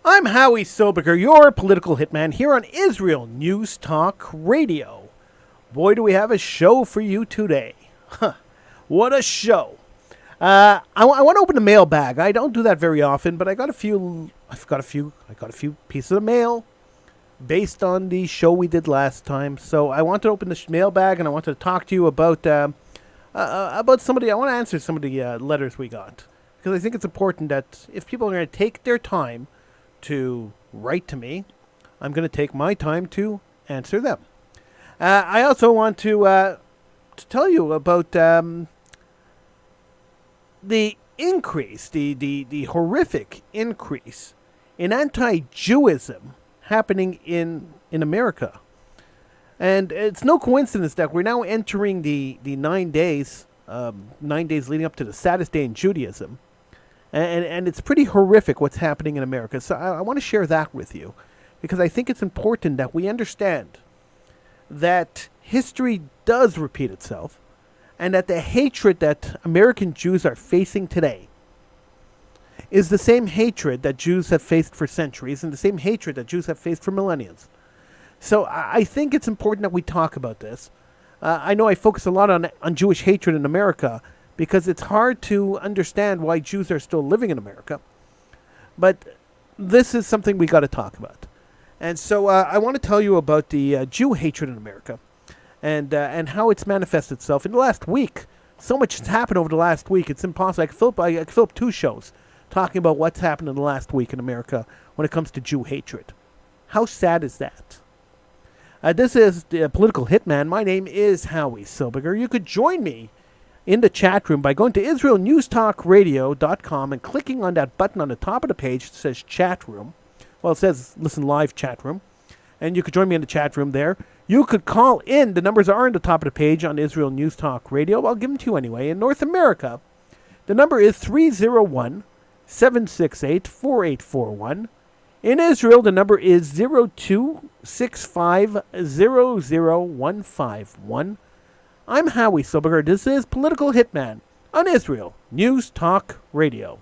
I'm Howie Silberger, your political hitman, here on Israel News Talk Radio. Boy, do we have a show for you today. Huh, what a show. I want to open the mailbag. I don't do that very often, but I got a few pieces of mail based on the show we did last time. So I want to open the mailbag, and I want to talk to you about somebody. I want to answer some of the letters we got, because I think it's important that if people are going to take their time to write to me, I'm going to take my time to answer them. I also want to tell you about the increase, the horrific increase in anti-Jewism happening in America. And it's no coincidence that we're now entering the 9 days, 9 days leading up to the saddest day in Judaism. And it's pretty horrific what's happening in America. So I want to share that with you, because I think it's important that we understand that history does repeat itself, and that the hatred that American Jews are facing today is the same hatred that Jews have faced for centuries, and the same hatred that Jews have faced for millennia. So I think it's important that we talk about this. I know I focus a lot on Jewish hatred in America, because it's hard to understand why Jews are still living in America. But this is something we got to talk about. And so I want to tell you about the Jew hatred in America, and how it's manifested itself in the last week. So much has happened over the last week. It's impossible. I could fill up 2 shows talking about what's happened in the last week in America when it comes to Jew hatred. How sad is that? This is the Political Hitman. My name is Howie Silberger. You could join me in the chat room by going to IsraelNewsTalkRadio.com and clicking on that button on the top of the page that says chat room. Well, it says listen live chat room. And you could join me in the chat room there. You could call in. The numbers are on the top of the page on Israel News Talk Radio. I'll give them to you anyway. In North America, the number is 301-768-4841. In Israel, the number is 0265000151. I'm Howie Silberger. This is Political Hitman on Israel News Talk Radio.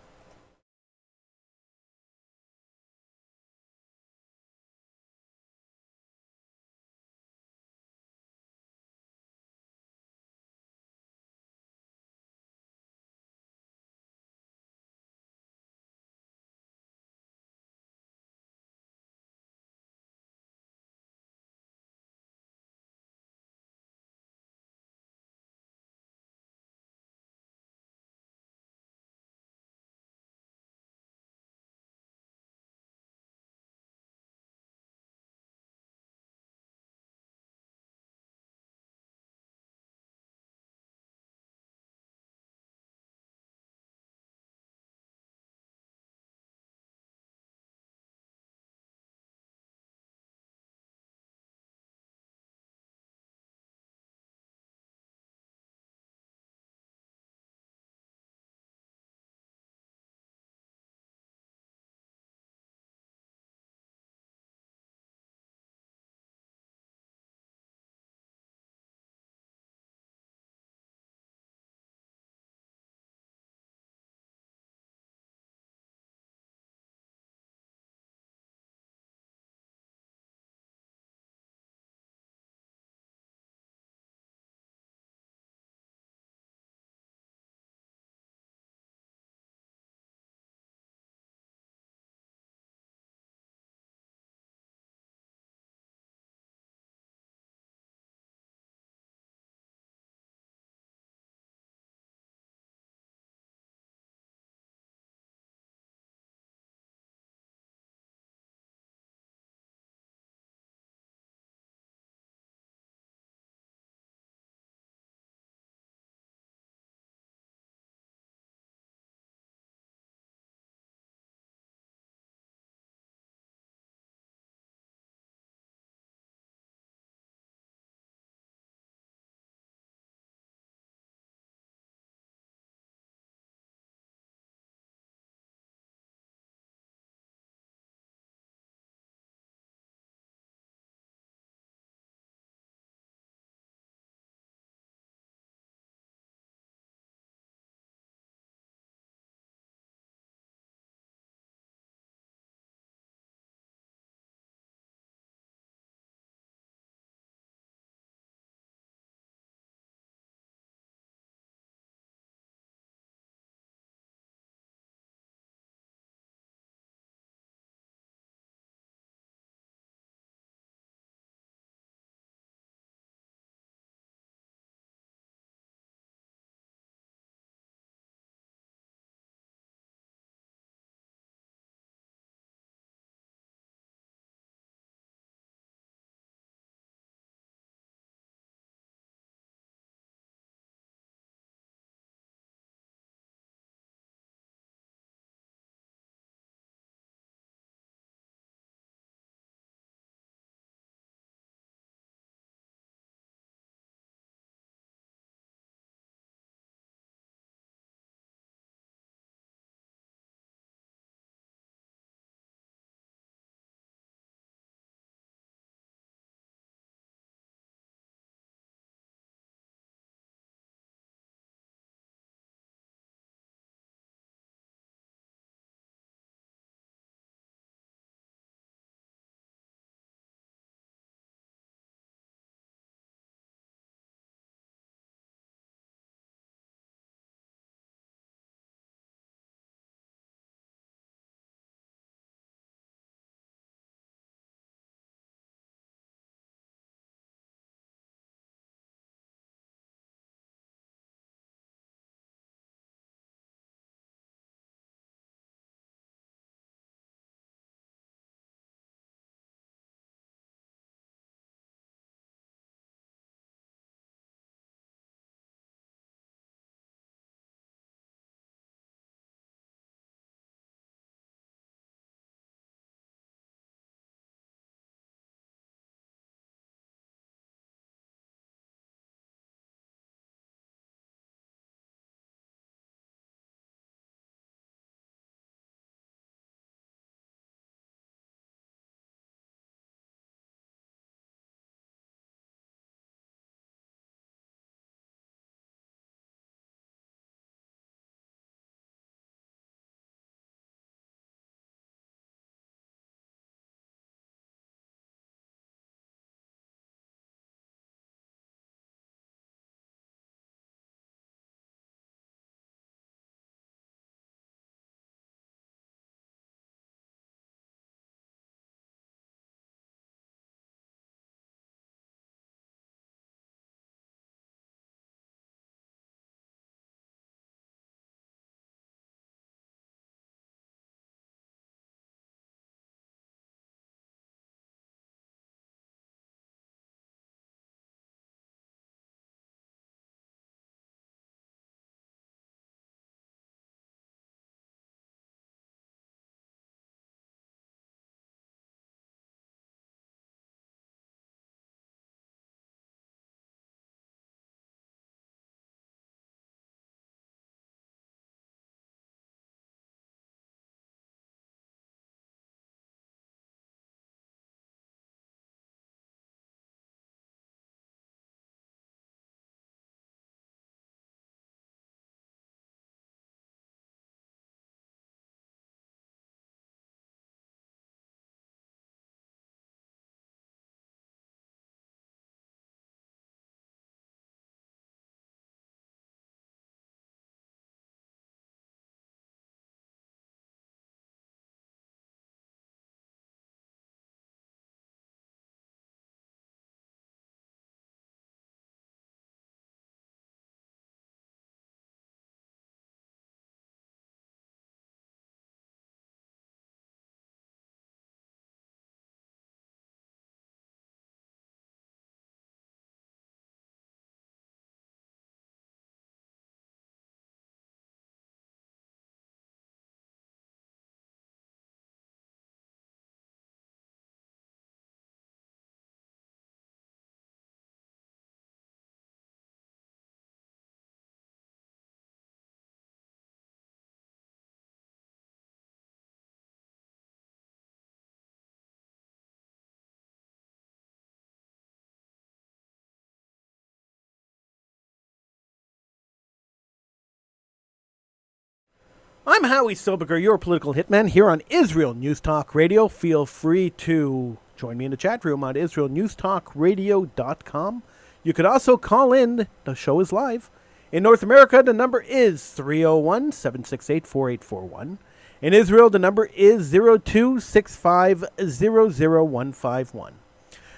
I'm Howie Silberger, your political hitman, here on Israel News Talk Radio. Feel free to join me in the chat room on IsraelNewsTalkRadio.com. You could also call in. The show is live. In North America, the number is 301-768-4841. In Israel, the number is 02-6500151.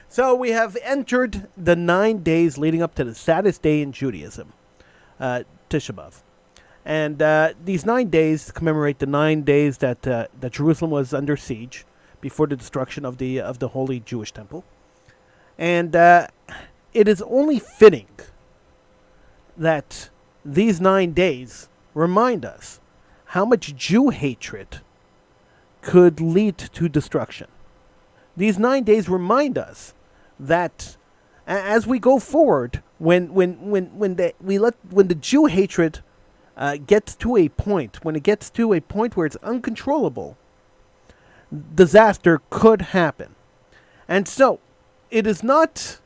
So we have entered the 9 days leading up to the saddest day in Judaism, Tisha B'Av. And these 9 days commemorate the 9 days that Jerusalem was under siege before the destruction of the holy Jewish temple. And it is only fitting that these 9 days remind us how much Jew hatred could lead to destruction. These 9 days remind us that as we go forward, when the Jew hatred gets to a point, when it gets to a point where it's uncontrollable, disaster could happen. And so, it is not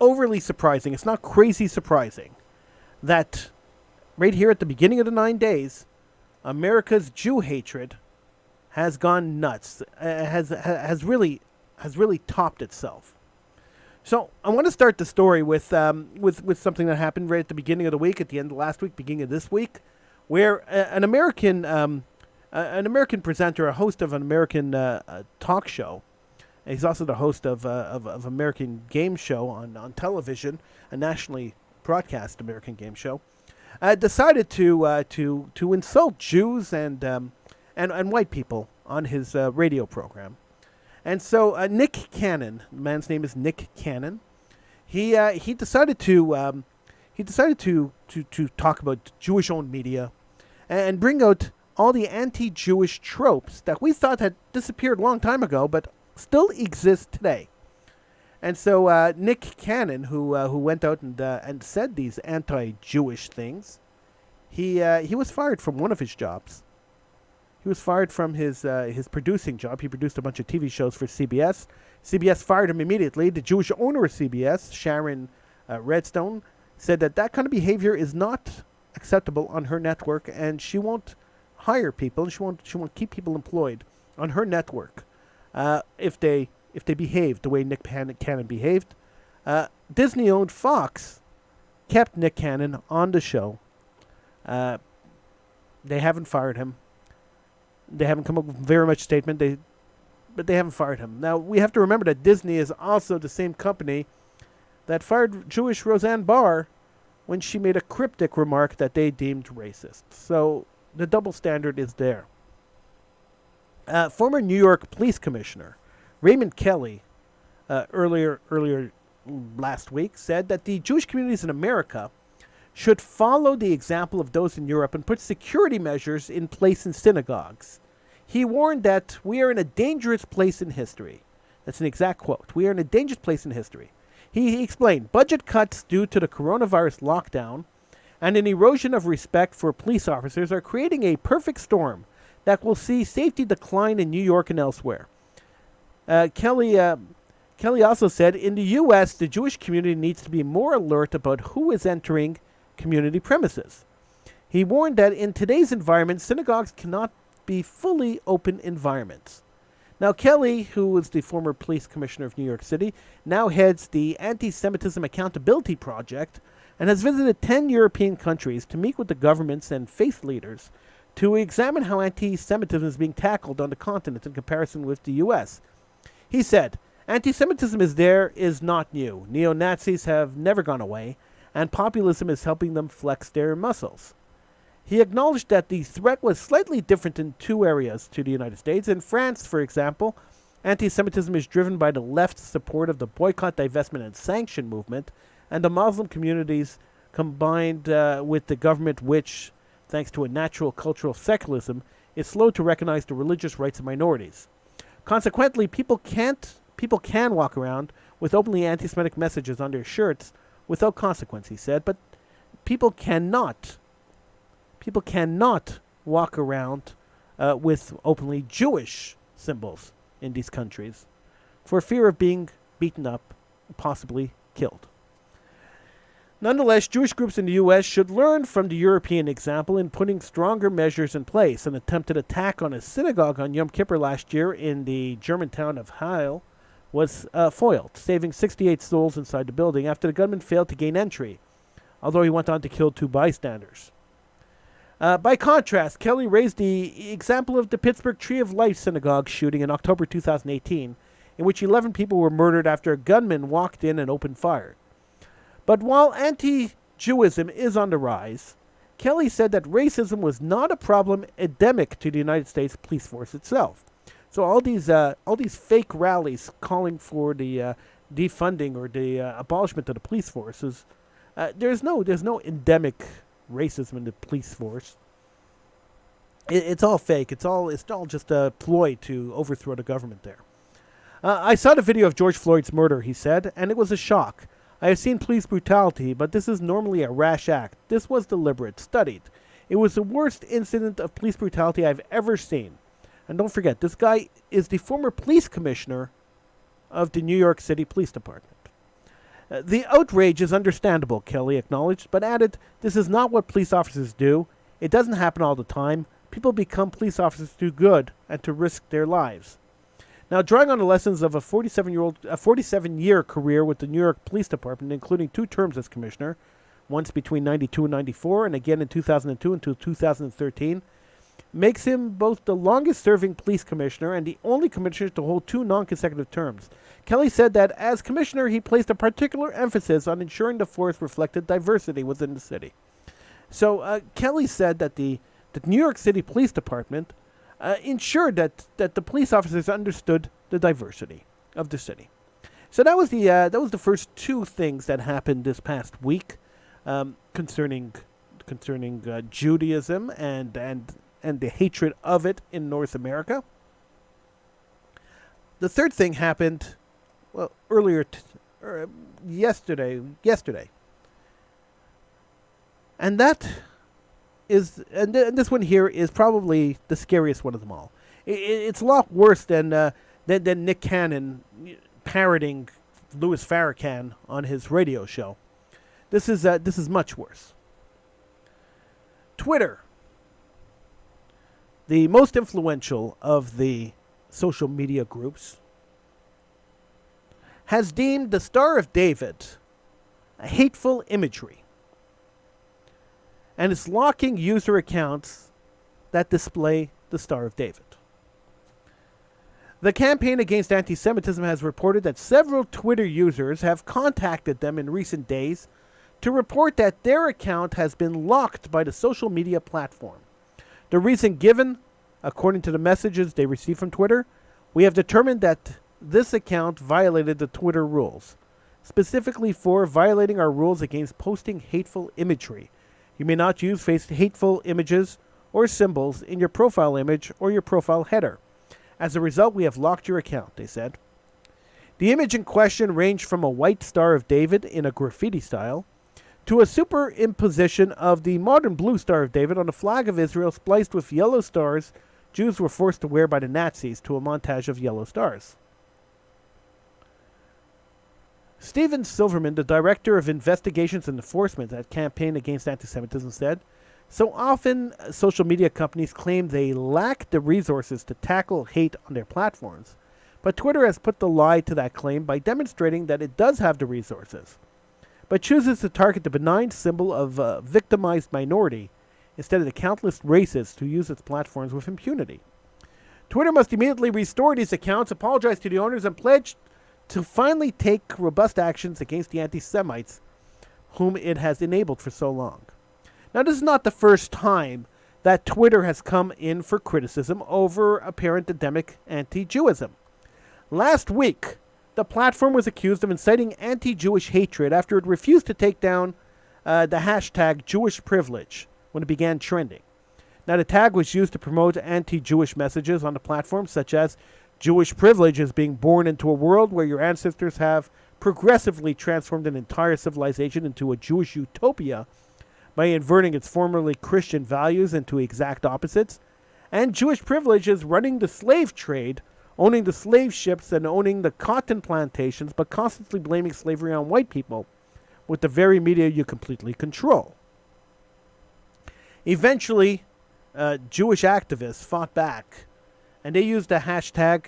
overly surprising, it's not crazy surprising, that right here at the beginning of the 9 days, America's Jew hatred has gone nuts, has really topped itself. So I want to start the story with something that happened right at the beginning of the week, at the end of last week, beginning of this week, where an American presenter, a host of an American talk show, and he's also the host of American game show on television, a nationally broadcast American game show, decided to insult Jews and white people on his radio program. And so Nick Cannon, the man's name is Nick Cannon, he decided to talk about Jewish-owned media and bring out all the anti-Jewish tropes that we thought had disappeared a long time ago, but still exist today. And so Nick Cannon, who went out and said these anti-Jewish things, he was fired from one of his jobs. He was fired from his producing job. He produced a bunch of TV shows for CBS. CBS fired him immediately. The Jewish owner of CBS, Sharon Redstone, said that kind of behavior is not acceptable on her network, and she won't hire people. She won't keep people employed on her network if they behave the way Nick Cannon behaved. Disney-owned Fox kept Nick Cannon on the show. They haven't fired him. They haven't come up with very much statement, but they haven't fired him. Now, we have to remember that Disney is also the same company that fired Jewish Roseanne Barr when she made a cryptic remark that they deemed racist. So the double standard is there. Former New York Police Commissioner Raymond Kelly earlier last week said that the Jewish communities in America should follow the example of those in Europe and put security measures in place in synagogues. He warned that we are in a dangerous place in history. That's an exact quote. We are in a dangerous place in history. He explained, budget cuts due to the coronavirus lockdown and an erosion of respect for police officers are creating a perfect storm that will see safety decline in New York and elsewhere. Kelly also said, in the U.S., the Jewish community needs to be more alert about who is entering community premises. He warned that in today's environment, synagogues cannot be fully open environments. Now, Kelly, who was the former police commissioner of New York City, now heads the Anti-Semitism Accountability Project and has visited 10 European countries to meet with the governments and faith leaders to examine how anti-Semitism is being tackled on the continent in comparison with the U.S. He said, anti-Semitism is not new. Neo-Nazis have never gone away, and populism is helping them flex their muscles. He acknowledged that the threat was slightly different in two areas to the United States. In France, for example, anti-Semitism is driven by the left's support of the boycott, divestment, and sanction movement, and the Muslim communities combined with the government which, thanks to a natural cultural secularism, is slow to recognize the religious rights of minorities. Consequently, people can walk around with openly anti-Semitic messages on their shirts without consequence, he said, but people cannot walk around with openly Jewish symbols in these countries for fear of being beaten up, possibly killed. Nonetheless, Jewish groups in the U.S. should learn from the European example in putting stronger measures in place. An attempted attack on a synagogue on Yom Kippur last year in the German town of Heil was foiled, saving 68 souls inside the building after the gunman failed to gain entry, although he went on to kill 2 bystanders. By contrast, Kelly raised the example of the Pittsburgh Tree of Life synagogue shooting in October 2018, in which 11 people were murdered after a gunman walked in and opened fire. But while anti-Jewism is on the rise, Kelly said that racism was not a problem endemic to the United States police force itself. So all these fake rallies calling for the defunding or the abolishment of the police forces, there's no endemic racism in the police force. It's all fake. It's all just a ploy to overthrow the government there. I saw the video of George Floyd's murder, he said, and it was a shock. I have seen police brutality, but this is normally a rash act. This was deliberate, studied. It was the worst incident of police brutality I've ever seen. And don't forget, this guy is the former police commissioner of the New York City Police Department. The outrage is understandable, Kelly acknowledged, but added, this is not what police officers do. It doesn't happen all the time. People become police officers to do good and to risk their lives. Now, drawing on the lessons of a 47-year career with the New York Police Department, including 2 terms as commissioner, once between 92 and 94, and again in 2002 until 2013, makes him both the longest-serving police commissioner and the only commissioner to hold 2 non-consecutive terms. Kelly said that as commissioner, he placed a particular emphasis on ensuring the force reflected diversity within the city. So Kelly said that the New York City Police Department ensured that the police officers understood the diversity of the city. So that was the first 2 things that happened this past week concerning Judaism and the hatred of it in North America. The third thing happened, well, yesterday, and that is, and this one here is probably the scariest one of them all. It's a lot worse than Nick Cannon parroting Louis Farrakhan on his radio show. This is much worse. Twitter, the most influential of the social media groups, has deemed the Star of David a hateful imagery, and it's locking user accounts that display the Star of David. The Campaign Against Anti-Semitism has reported that several Twitter users have contacted them in recent days to report that their account has been locked by the social media platform. The reason given, according to the messages they received from Twitter, we have determined that this account violated the Twitter rules, specifically for violating our rules against posting hateful imagery. You may not use hateful images or symbols in your profile image or your profile header. As a result, we have locked your account, they said. The image in question ranged from a white Star of David in a graffiti style to a superimposition of the modern blue Star of David on the flag of Israel spliced with yellow stars Jews were forced to wear by the Nazis to a montage of yellow stars. Stephen Silverman, the Director of Investigations and Enforcement at Campaign Against Anti-Semitism, said, so often social media companies claim they lack the resources to tackle hate on their platforms, but Twitter has put the lie to that claim by demonstrating that it does have the resources, but chooses to target the benign symbol of a victimized minority instead of the countless racists who use its platforms with impunity. Twitter must immediately restore these accounts, apologize to the owners, and pledge to finally take robust actions against the anti-Semites whom it has enabled for so long. Now, this is not the first time that Twitter has come in for criticism over apparent endemic anti-Jewism. Last week, the platform was accused of inciting anti-Jewish hatred after it refused to take down the hashtag Jewish privilege when it began trending. Now, the tag was used to promote anti-Jewish messages on the platform, such as Jewish privilege is being born into a world where your ancestors have progressively transformed an entire civilization into a Jewish utopia by inverting its formerly Christian values into exact opposites. And Jewish privilege is running the slave trade, owning the slave ships and owning the cotton plantations, but constantly blaming slavery on white people, with the very media you completely control. Eventually, Jewish activists fought back, and they used the hashtag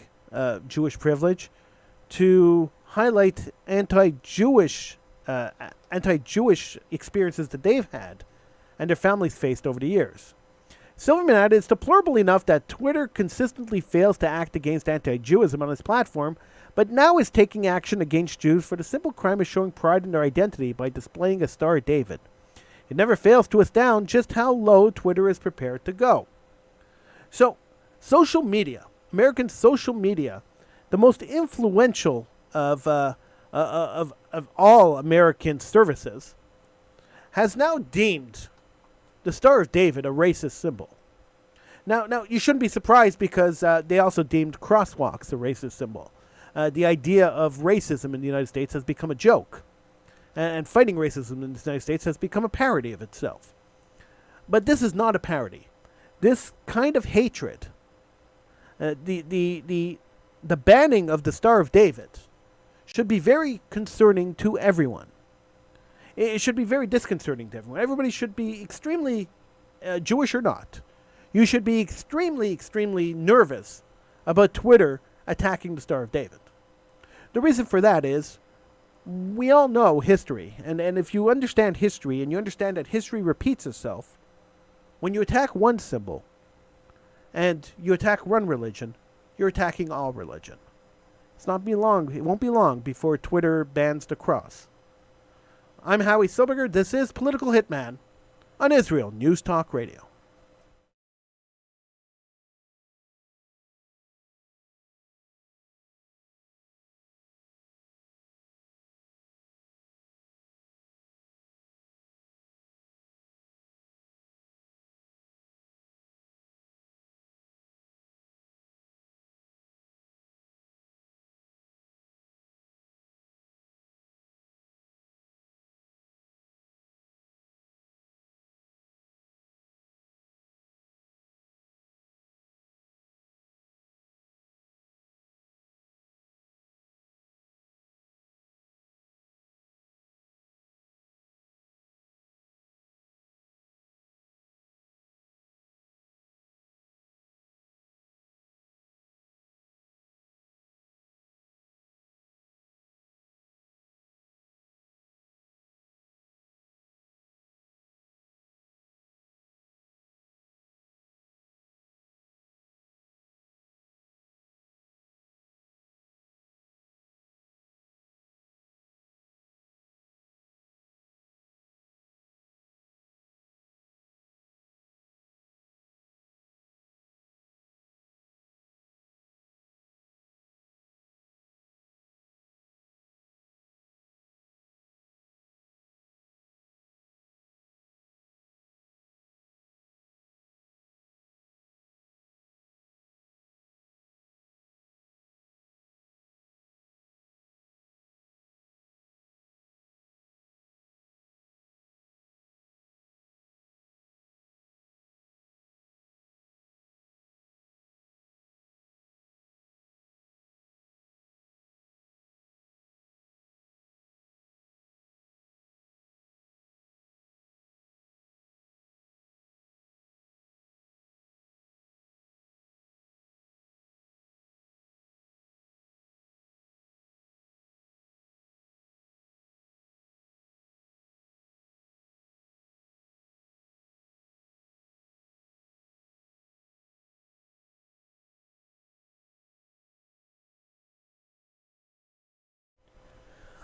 Jewish privilege to highlight anti-Jewish experiences that they've had and their families faced over the years. Silverman added, "It's deplorable enough that Twitter consistently fails to act against anti-Jewism on its platform, but now is taking action against Jews for the simple crime of showing pride in their identity by displaying a Star of David. It never fails to astound just how low Twitter is prepared to go." So, social media, American social media, the most influential of all American services, has now deemed the Star of David a racist symbol. Now you shouldn't be surprised because they also deemed crosswalks a racist symbol. The idea of racism in the United States has become a joke. And fighting racism in the United States has become a parody of itself. But this is not a parody. This kind of hatred, the banning of the Star of David, should be very concerning to everyone. It should be very disconcerting to everyone. Everybody should be extremely, Jewish or not, you should be extremely, extremely nervous about Twitter attacking the Star of David. The reason for that is, we all know history, and if you understand history, and you understand that history repeats itself, when you attack one symbol, and you attack one religion, you're attacking all religion. It won't be long before Twitter bans the cross. I'm Howie Silberger. This is Political Hitman on Israel News Talk Radio.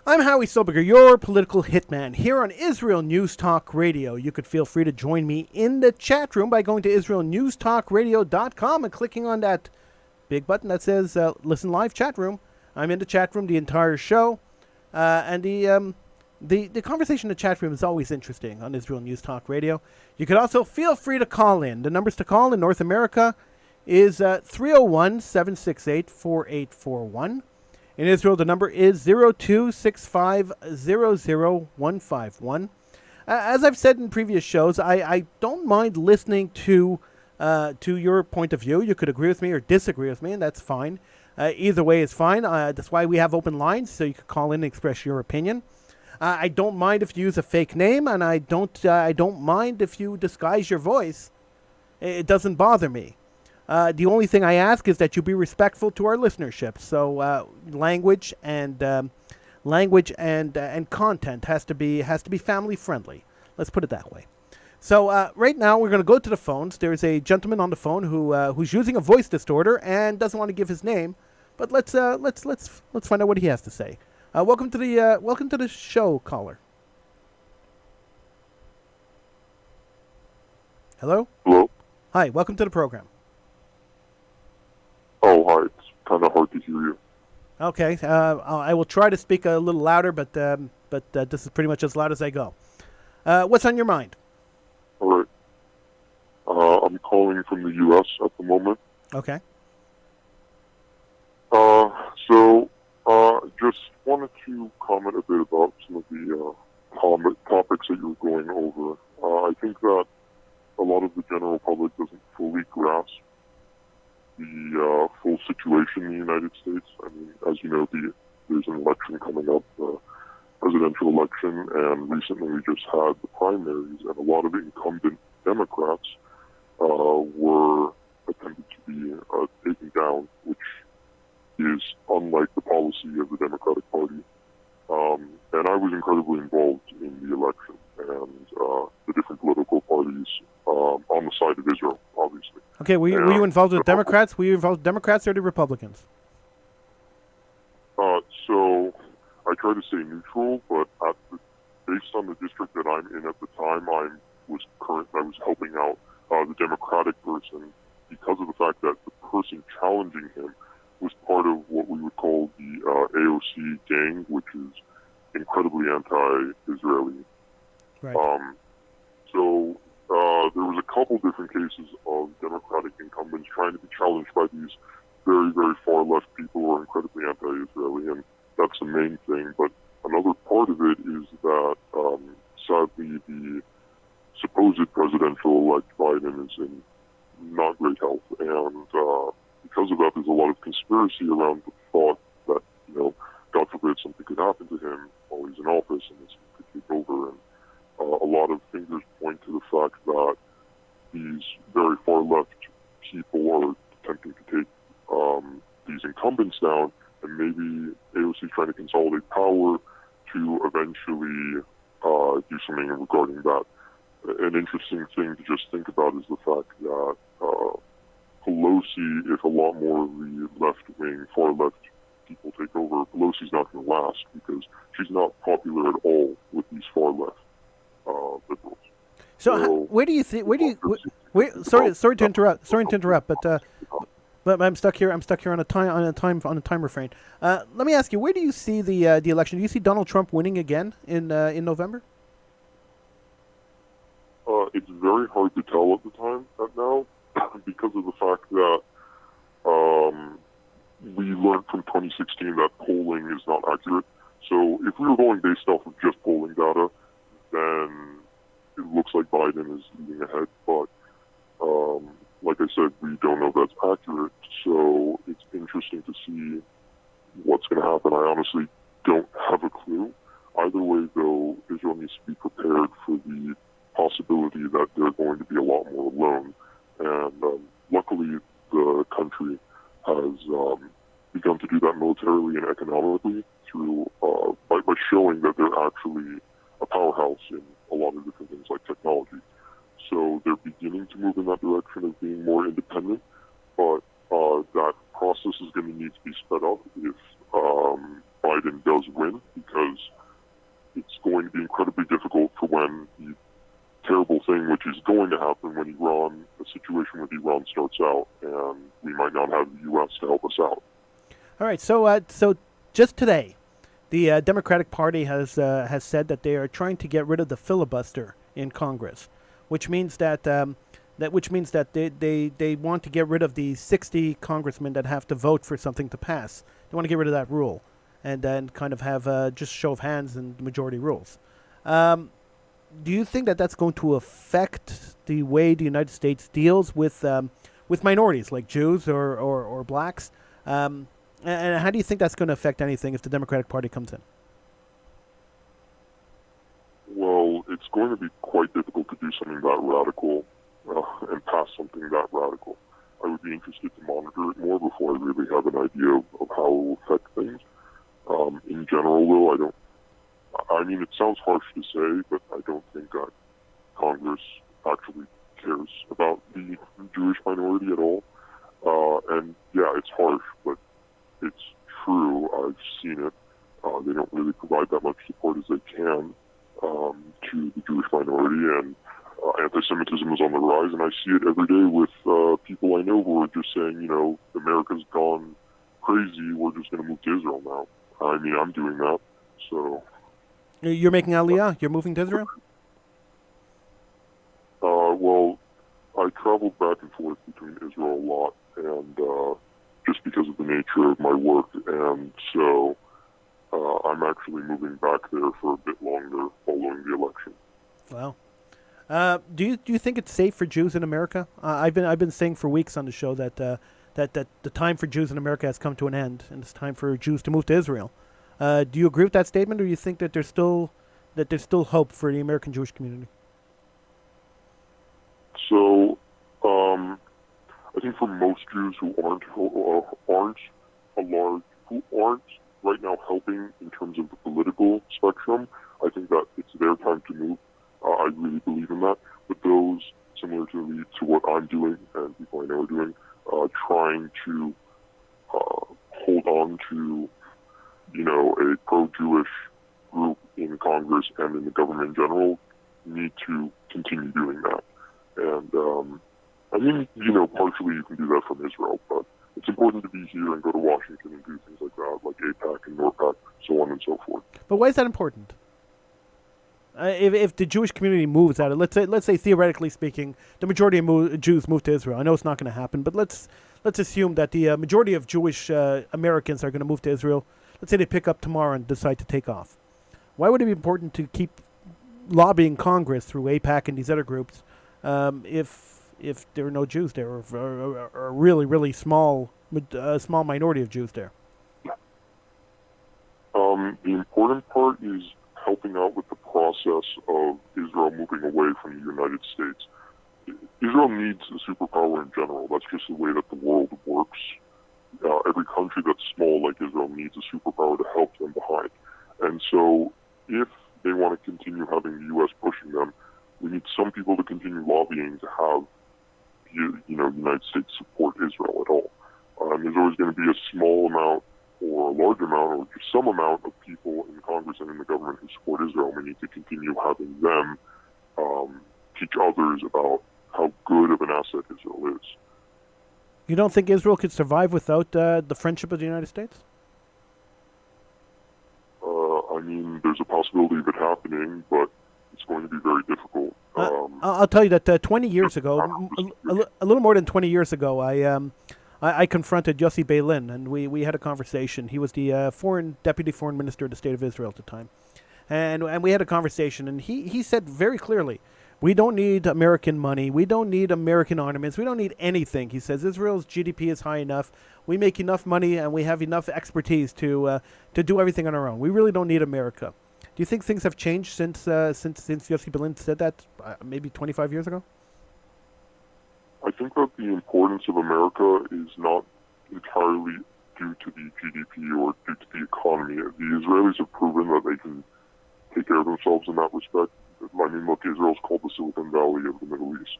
I'm Howie Silberger, your political hitman, here on Israel News Talk Radio. You could feel free to join me in the chat room by going to israelnewstalkradio.com and clicking on that big button that says Listen Live Chat Room. I'm in the chat room the entire show, and the conversation in the chat room is always interesting on Israel News Talk Radio. You could also feel free to call in. The numbers to call in North America is 301-768-4841. In Israel, the number is 0265000151. As I've said in previous shows, I don't mind listening to your point of view. You could agree with me or disagree with me, and that's fine. Either way is fine. That's why we have open lines, so you could call in and express your opinion. I don't mind if you use a fake name, and I don't mind if you disguise your voice. It doesn't bother me. The only thing I ask is that you be respectful to our listenership. So language and content has to be family friendly. Let's put it that way. So right now we're going to go to the phones. There's a gentleman on the phone who's using a voice distorter and doesn't want to give his name. But let's find out what he has to say. Welcome to the show, caller. Hello. Hello? Hi. Welcome to the program. Oh, hi. It's kind of hard to hear you. Okay. I will try to speak a little louder, but this is pretty much as loud as I go. What's on your mind? All right. I'm calling from the U.S. at the moment. Okay. Just wanted to comment a bit about some of the topics that you were going over. I think that a lot of the general public doesn't fully grasp the full situation in the United States. I mean, as you know, there's an election coming up, the presidential election, and recently we just had the primaries, and a lot of incumbent Democrats were attempted to be taken down, which is unlike the policy of the Democratic Party. And I was incredibly involved in the election and the different political parties on the side of Israel, obviously. Okay, were you involved with Democrats? Were you involved with Democrats or the Republicans? So I try to stay neutral, but based on the district that I'm in at the time, I was helping out the Democratic person because of the fact that the person challenging him was part of what we would call the AOC gang, which is incredibly anti-Israeli. Right. So there was a couple different cases of Democratic incumbents trying to be challenged by these very, very far-left people who are incredibly anti-Israeli, and that's the main thing. But another part of it is that, sadly, the supposed presidential-elect Biden is in not great health, and because of that, there's a lot of conspiracy around the thought that, God forbid something could happen to him while he's in office and this could take over. And a lot of fingers point to the fact that these very far-left people are attempting to take these incumbents down, and maybe AOC is trying to consolidate power to eventually do something regarding that. An interesting thing to just think about is the fact that Pelosi, if a lot more of the left-wing, far-left people take over, Pelosi's not going to last because she's not popular at all with these far-left liberals. So where do you think? Sorry to interrupt, but I'm stuck here. I'm stuck here on a time refrain. Let me ask you, where do you see the election? Do you see Donald Trump winning again in November? It's very hard to tell at the time now because of the fact that we learned from 2016 that polling is not accurate. So if we were going based off of just polling data, then it looks like Biden is leading ahead. But like I said, we don't know if that's accurate. So it's interesting to see what's going to happen. I honestly don't have a clue. Either way, though, Israel needs to be prepared for the possibility that they're going to be a lot more alone. And luckily, the country has begun to do that militarily and economically through by showing that they're actually a powerhouse in a lot of different things like technology. So they're beginning to move in that direction of being more independent, but that process is going to need to be sped up if Biden does win, because it's going to be incredibly difficult for when the terrible thing, which is going to happen when a situation with Iran starts out, and we might not have the U.S. to help us out. All right, so just today, the Democratic Party has said that they are trying to get rid of the filibuster in Congress, which means that they want to get rid of the 60 congressmen that have to vote for something to pass. They want to get rid of that rule, and then kind of have just show of hands and majority rules. Do you think that that's going to affect the way the United States deals with minorities like Jews or blacks? And how do you think that's going to affect anything if the Democratic Party comes in? it's going to be quite difficult to do something that radical and pass something that radical. I would be interested to monitor it more before I really have an idea of how it will affect things. In general, though, I mean, it sounds harsh to say, but I don't think that Congress actually cares about the Jewish minority at all. And yeah, it's harsh, but it's true. I've seen it. They don't really provide that much support as they can to the Jewish minority, and anti-Semitism is on the rise, and I see it every day with people I know who are just saying, America's gone crazy, we're just going to move to Israel now. I mean, I'm doing that, so... You're making Aliyah? You're moving to Israel? Well, I traveled back and forth between Israel a lot, and just because of the nature of my work, and so I'm actually moving back there for a bit longer following the election. Wow. Do you think it's safe for Jews in America? I've been saying for weeks on the show that the time for Jews in America has come to an end, and it's time for Jews to move to Israel. Do you agree with that statement, or do you think that there's still hope for the American Jewish community? So, I think for most Jews who aren't right now helping in terms of the political spectrum, I think that it's their time to move. I really believe in that. But those similar to what I'm doing and people I know are doing, trying to hold on to, a pro-Jewish group in Congress and in the government in general, need to continue doing that. And I mean, partially you can do that from Israel, but it's important to be here and go to Washington and do things like that, like AIPAC and NORPAC, so on and so forth. But why is that important? If the Jewish community moves out of, let's say theoretically speaking, the majority of Jews move to Israel. I know it's not going to happen, but let's assume that the majority of Jewish Americans are going to move to Israel. Let's say they pick up tomorrow and decide to take off. Why would it be important to keep lobbying Congress through AIPAC and these other groups if there are no Jews there, or a really, really small minority of Jews there? The important part is helping out with the process of Israel moving away from the United States. Israel needs a superpower in general. That's just the way that the world works. Every country that's small like Israel needs a superpower to help them behind. And so if they want to continue having the U.S. pushing them, we need some people to continue lobbying to have United States support Israel at all. There's always going to be a small amount or a large amount or just some amount of people in Congress and in the government who support Israel. We need to continue having them teach others about how good of an asset Israel is. You don't think Israel could survive without the friendship of the United States? I mean, there's a possibility of it happening, but it's going to be very difficult. I'll tell you that 20 years ago, a little more than 20 years ago, I confronted Yossi Beilin, and we had a conversation. He was the deputy foreign minister of the state of Israel at the time. And we had a conversation, and he said very clearly, we don't need American money. We don't need American armaments. We don't need anything. He says Israel's GDP is high enough. We make enough money, and we have enough expertise to do everything on our own. We really don't need America. Do you think things have changed since Yossi Beilin said that maybe 25 years ago? I think that the importance of America is not entirely due to the GDP or due to the economy. The Israelis have proven that they can take care of themselves in that respect. I mean, look, Israel's called the Silicon Valley of the Middle East,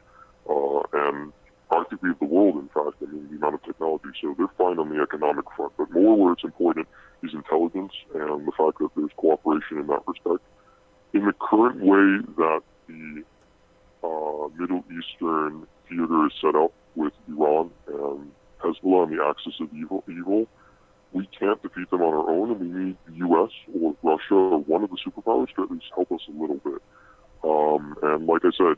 and practically of the world, in fact. I mean, the amount of technology. So they're fine on the economic front. But more where it's important is intelligence and the fact that there's cooperation in that respect. In the current way that the Middle Eastern theater is set up with Iran and Hezbollah on the axis of evil, we can't defeat them on our own, and we need the U.S. or Russia or one of the superpowers to at least help us a little bit. And like I said,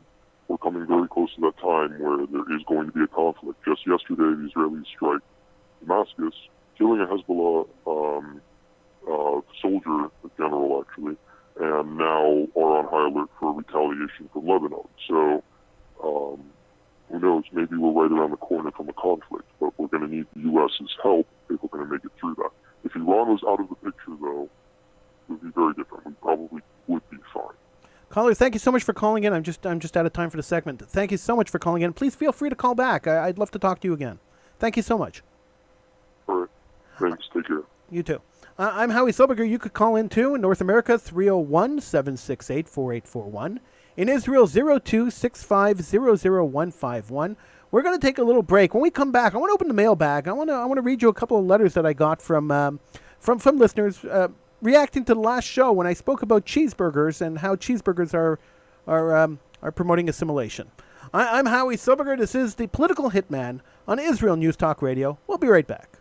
we're coming very close to that time where there is going to be a conflict. Just yesterday, the Israelis strike Damascus, killing a Hezbollah soldier, a general actually, and now are on high alert for retaliation from Lebanon. So who knows, maybe we're right around the corner from a conflict, but we're going to need the U.S.'s help if we're going to make it through that. If Iran was out of the picture, though, it would be very different. We probably would be fine. Caller, thank you so much for calling in. I'm just out of time for the segment. Thank you so much for calling in. Please feel free to call back. I'd love to talk to you again. Thank you so much. All right. Thanks. Take care. You too. I'm Howie Silberger. You could call in too. In North America, 301-768-4841. In Israel, 02-6500151. We're going to take a little break. When we come back, I want to open the mailbag. I want to read you a couple of letters that I got from listeners reacting to the last show when I spoke about cheeseburgers and how cheeseburgers are promoting assimilation. I'm Howie Silberger. This is the Political Hitman on Israel News Talk Radio. We'll be right back.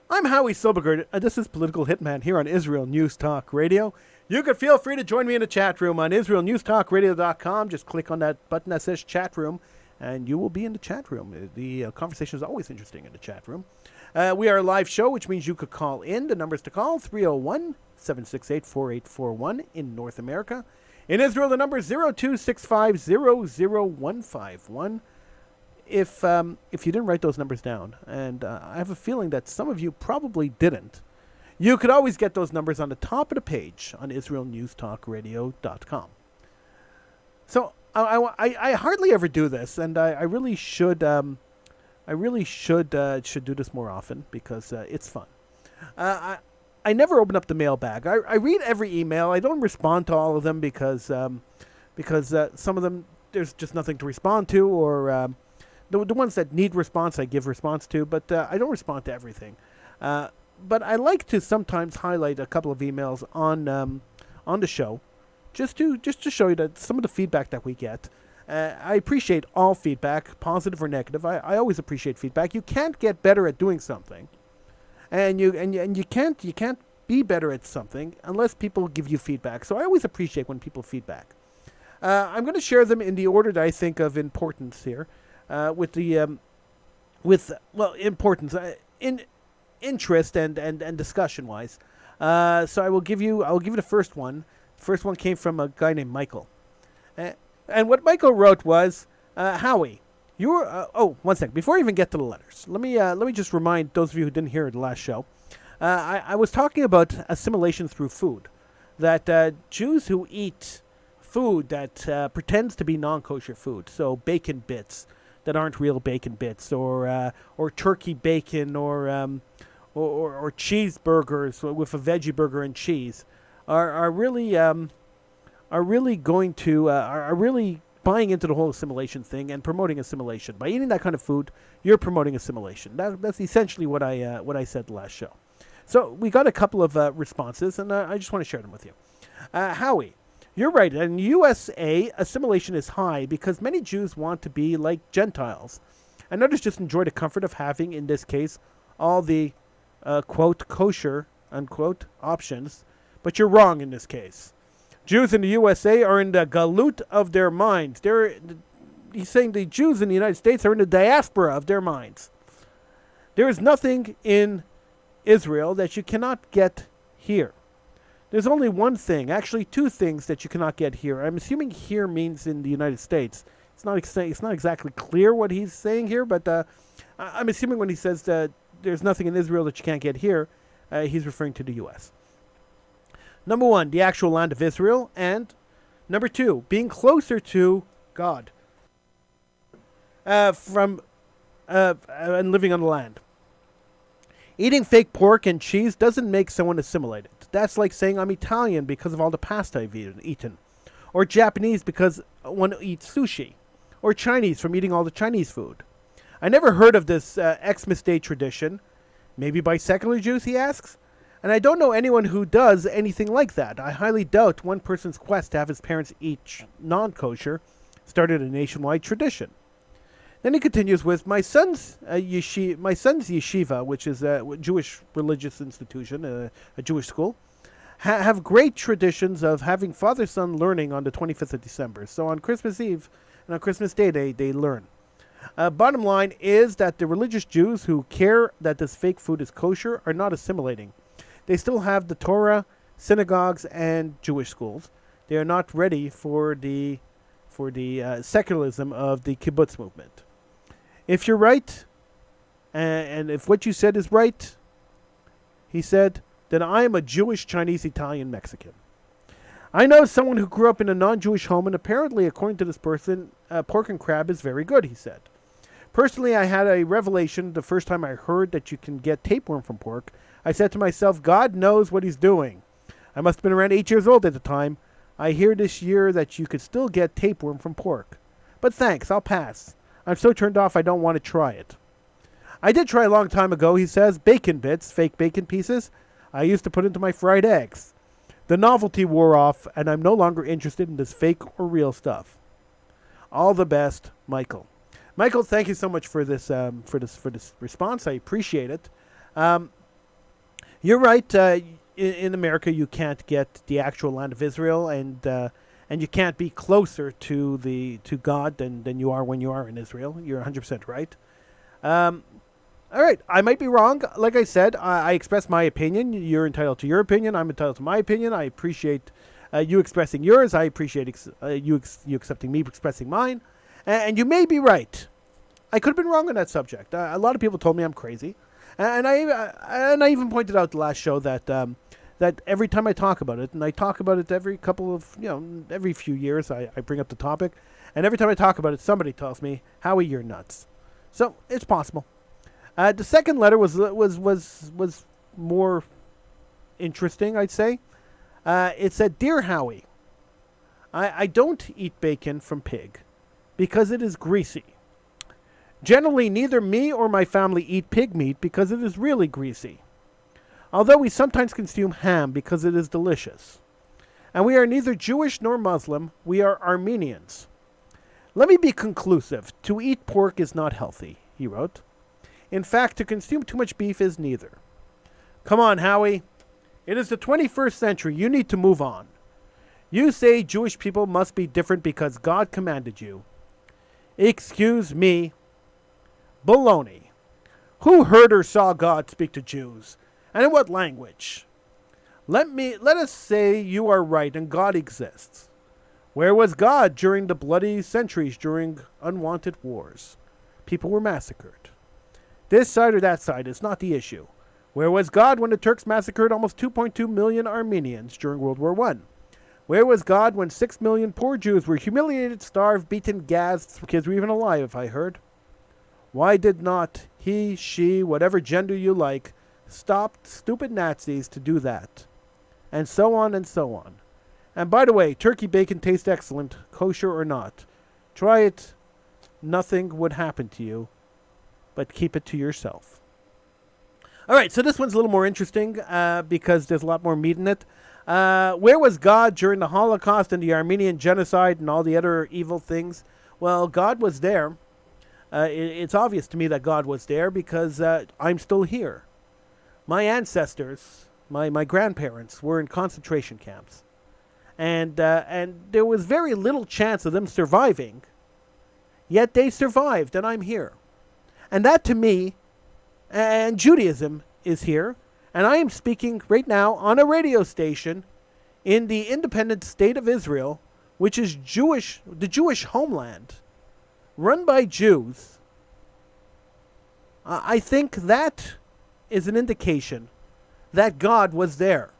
I'm Howie Silberger, and this is Political Hitman here on Israel News Talk Radio. You can feel free to join me in the chat room on IsraelNewsTalkRadio.com. Just click on that button that says chat room, and you will be in the chat room. The conversation is always interesting in the chat room. We are a live show, which means you could call in. The numbers to call, 301-768-4841 in North America. In Israel, the number is 02-650-0151. If you didn't write those numbers down, and I have a feeling that some of you probably didn't, you could always get those numbers on the top of the page on IsraelNewsTalkRadio.com. So I hardly ever do this, and I really should do this more often because it's fun. I never open up the mailbag. I read every email. I don't respond to all of them because some of them there's just nothing to respond to, or the ones that need response I give response to, but I don't respond to everything. But I like to sometimes highlight a couple of emails on the show, just to show you that some of the feedback that we get. I appreciate all feedback, positive or negative. I always appreciate feedback. You can't get better at doing something, and you can't be better at something unless people give you feedback. So I always appreciate when people feedback. I'm going to share them in the order that I think of importance here, importance in interest and discussion wise. So I'll give you the first one. The first one came from a guy named Michael. And what Michael wrote was, Howie, you're... one second. Before I even get to the letters, let me just remind those of you who didn't hear the last show. I was talking about assimilation through food. That Jews who eat food that pretends to be non-kosher food, so bacon bits that aren't real bacon bits, or turkey bacon, or cheeseburgers with a veggie burger and cheese, are really buying into the whole assimilation thing and promoting assimilation. By eating that kind of food, you're promoting assimilation. That's essentially what I said the last show. So we got a couple of responses, and I just want to share them with you. Howie, you're right. In the USA, assimilation is high because many Jews want to be like Gentiles, and others just enjoy the comfort of having, in this case, all the quote kosher unquote options. But you're wrong in this case. Jews in the USA are in the galut of their minds. He's saying the Jews in the United States are in the diaspora of their minds. There is nothing in Israel that you cannot get here. There's only one thing, actually two things that you cannot get here. I'm assuming here means in the United States. It's not exactly clear what he's saying here, but I'm assuming when he says that there's nothing in Israel that you can't get here, he's referring to the U.S. Number one, the actual land of Israel, and number two, being closer to God and living on the land. Eating fake pork and cheese doesn't make someone assimilated. That's like saying I'm Italian because of all the pasta I've eaten, or Japanese because one eats sushi, or Chinese from eating all the Chinese food. I never heard of this Xmas Day tradition. Maybe by secular Jews, he asks? And I don't know anyone who does anything like that. I highly doubt one person's quest to have his parents eat non-kosher started a nationwide tradition. Then he continues with, my son's yeshiva, which is a Jewish religious institution, a Jewish school, have great traditions of having father-son learning on the 25th of December. So on Christmas Eve and on Christmas Day, they learn. Bottom line is that the religious Jews who care that this fake food is kosher are not assimilating. They still have the Torah, synagogues, and Jewish schools. They are not ready for the secularism of the kibbutz movement. If you're right, and if what you said is right, he said, then I am a Jewish, Chinese, Italian, Mexican. I know someone who grew up in a non-Jewish home, and apparently, according to this person, pork and crab is very good, he said. Personally, I had a revelation the first time I heard that you can get tapeworm from pork. I said to myself, God knows what he's doing. I must have been around 8 years old at the time. I hear this year that you could still get tapeworm from pork. But thanks, I'll pass. I'm so turned off I don't want to try it. I did try a long time ago, he says, bacon bits, fake bacon pieces, I used to put into my fried eggs. The novelty wore off, and I'm no longer interested in this fake or real stuff. All the best, Michael. Michael, thank you so much for this response. I appreciate it. You're right. In America, you can't get the actual land of Israel, and you can't be closer to God than you are when you are in Israel. You're 100% right. All right, I might be wrong. Like I said, I express my opinion. You're entitled to your opinion. I'm entitled to my opinion. I appreciate you expressing yours. I appreciate you accepting me expressing mine. And you may be right. I could have been wrong on that subject. A lot of people told me I'm crazy. And I even pointed out the last show that that every time I talk about it, and I talk about it every couple of, every few years, I bring up the topic. And every time I talk about it, somebody tells me, Howie, you're nuts. So it's possible. The second letter was more interesting, I'd say. It said, "Dear Howie, I don't eat bacon from pig because it is greasy. Generally, neither me or my family eat pig meat because it is really greasy. Although we sometimes consume ham because it is delicious. And we are neither Jewish nor Muslim, we are Armenians. Let me be conclusive. To eat pork is not healthy," he wrote. "In fact, to consume too much beef is neither. Come on, Howie. It is the 21st century. You need to move on. You say Jewish people must be different because God commanded you. Excuse me. Baloney. Who heard or saw God speak to Jews? And in what language? Let us say you are right and God exists. Where was God during the bloody centuries during unwanted wars? People were massacred. This side or that side is not the issue. Where was God when the Turks massacred almost 2.2 million Armenians during World War I? Where was God when 6 million poor Jews were humiliated, starved, beaten, gassed, kids were even alive, I heard? Why did not he, she, whatever gender you like, stop stupid Nazis to do that? And so on and so on. And by the way, turkey bacon tastes excellent, kosher or not. Try it. Nothing would happen to you, but keep it to yourself." All right, so this one's a little more interesting because there's a lot more meat in it. Where was God during the Holocaust and the Armenian genocide and all the other evil things? Well, God was there. It's obvious to me that God was there because I'm still here. My ancestors, my grandparents, were in concentration camps. And there was very little chance of them surviving. Yet they survived, and I'm here. And that to me, and Judaism is here, and I am speaking right now on a radio station in the independent state of Israel, which is Jewish, the Jewish homeland, run by Jews. I think that is an indication that God was there.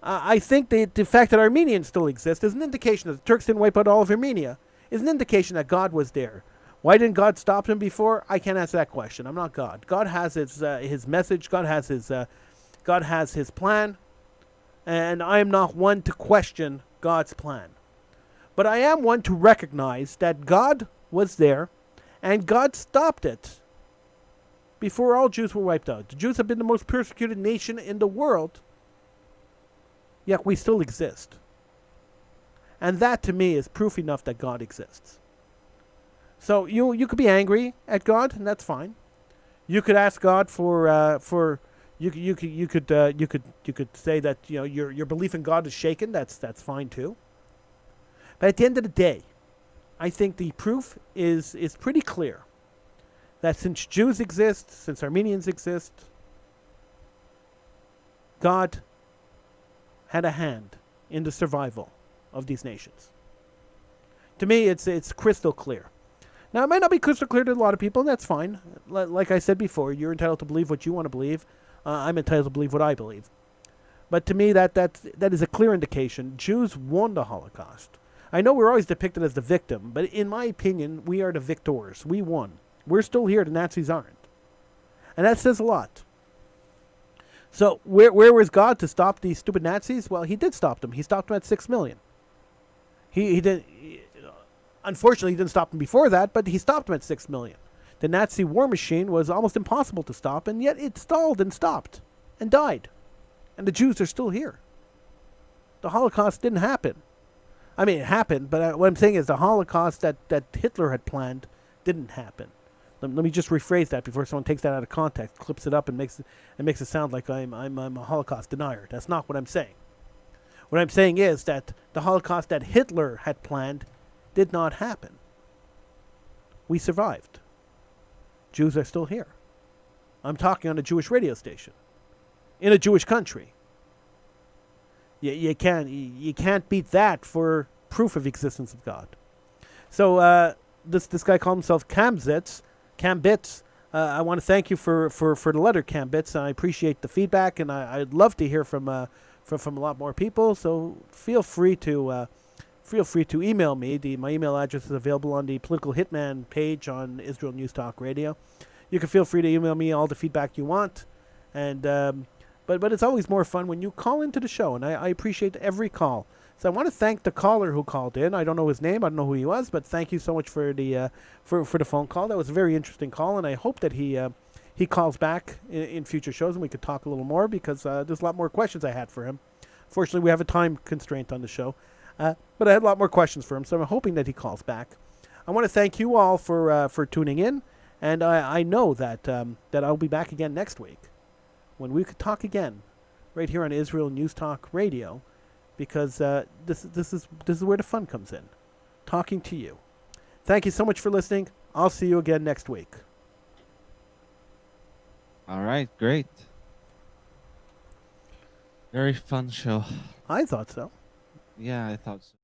I think the fact that Armenians still exist is an indication that the Turks didn't wipe out all of Armenia, is an indication that God was there. Why didn't God stop him before? I can't answer that question. I'm not God. God has his message. God has his plan, and I am not one to question God's plan. But I am one to recognize that God was there, and God stopped it before all Jews were wiped out. The Jews have been the most persecuted nation in the world, yet we still exist. And that to me is proof enough that God exists. So you could be angry at God, and that's fine. You could ask God you could say that your belief in God is shaken. That's fine too. But at the end of the day, I think the proof is pretty clear that since Jews exist, since Armenians exist, God had a hand in the survival of these nations. To me, it's crystal clear. Now, it might not be crystal clear to a lot of people, and that's fine. Like I said before, you're entitled to believe what you want to believe. I'm entitled to believe what I believe. But to me, that is a clear indication. Jews won the Holocaust. I know we're always depicted as the victim, but in my opinion, we are the victors. We won. We're still here. The Nazis aren't. And that says a lot. So where was God to stop these stupid Nazis? Well, he did stop them. He stopped them at 6 million. He did. Unfortunately, he didn't stop them before that, but he stopped them at 6 million. The Nazi war machine was almost impossible to stop, and yet it stalled and stopped and died. And the Jews are still here. The Holocaust didn't happen. I mean, it happened, but what I'm saying is the Holocaust that Hitler had planned didn't happen. Let me just rephrase that before someone takes that out of context, clips it up, and makes it sound like I'm a Holocaust denier. That's not what I'm saying. What I'm saying is that the Holocaust that Hitler had planned did not happen. We survived. Jews are still here. I'm talking on a Jewish radio station in a Jewish country. You can't beat that for proof of existence of God. So this guy called himself Cambits. I want to thank you for the letter, Cambits. I appreciate the feedback, and I'd love to hear from a lot more people. So feel free to email me. My email address is available on the Political Hitman page on Israel News Talk Radio. You can feel free to email me all the feedback you want, and But it's always more fun when you call into the show, and I appreciate every call. So I want to thank the caller who called in. I don't know his name, I don't know who he was, but thank you so much for the for the phone call. That was a very interesting call, and I hope that he calls back in future shows and we could talk a little more because there's a lot more questions I had for him. Fortunately, we have a time constraint on the show, but I had a lot more questions for him, so I'm hoping that he calls back. I want to thank you all for tuning in, and I know that that I'll be back again next week when we could talk again, right here on Israel News Talk Radio, because this is where the fun comes in, talking to you. Thank you so much for listening. I'll see you again next week. All right, great. Very fun show. I thought so. Yeah, I thought so.